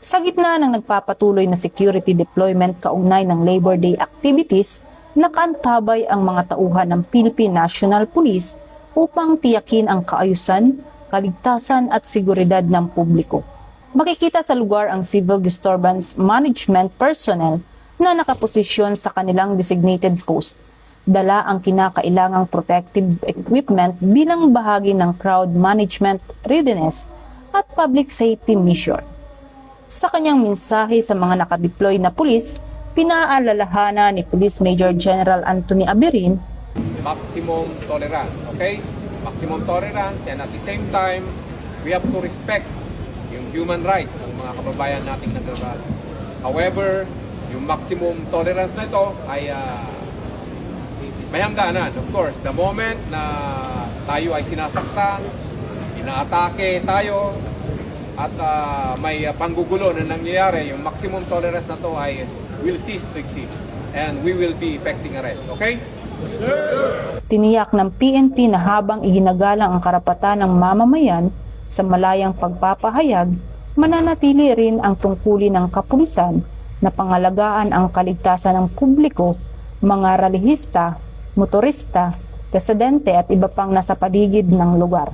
Sa gitna ng nagpapatuloy na security deployment kaugnay ng Labor Day activities, nakaantabay ang mga tauhan ng Philippine National Police upang tiyakin ang kaayusan, kaligtasan at seguridad ng publiko. Makikita sa lugar ang Civil Disturbance Management personnel na nakaposisyon sa kanilang designated post. Dala ang kinakailangang protective equipment bilang bahagi ng crowd management readiness at public safety mission. Sa kanyang mensahe sa mga nakadeploy na pulis, pinaalalahanan ni Police Major General Anthony Aberin, maximum tolerance, okay? Maximum tolerance, and at the same time, we have to respect yung human rights ng mga kababayan nating nagrarally. However, yung maximum tolerance na ito ay may hangganan. Of course, the moment na tayo ay sinasaktan, inaatake tayo, at may panggugulo na nangyayari, yung maximum tolerance na to ay will cease to exist and we will be effecting arrest. Okay? Tiniyak ng PNP na habang iginagalang ang karapatan ng mamamayan sa malayang pagpapahayag, mananatili rin ang tungkulin ng kapulisan na pangalagaan ang kaligtasan ng publiko, mga ralihista, motorista, residente at iba pang nasa paligid ng lugar.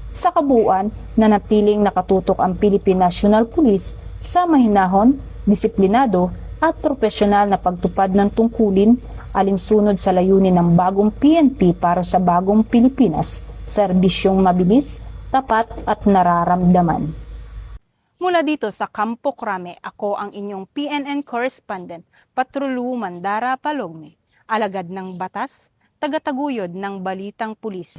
Sa kabuuan, nanatiling nakatutok ang Philippine National Police sa mahinahon, disiplinado at profesional na pagtupad ng tungkulin alinsunod sa layunin ng bagong PNP para sa bagong Pilipinas, serbisyong mabilis, tapat at nararamdaman. Mula dito sa Campo Crame, ako ang inyong PNN correspondent, Patrolu Mandara Palogme, alagad ng batas, tagataguyod ng balitang pulis.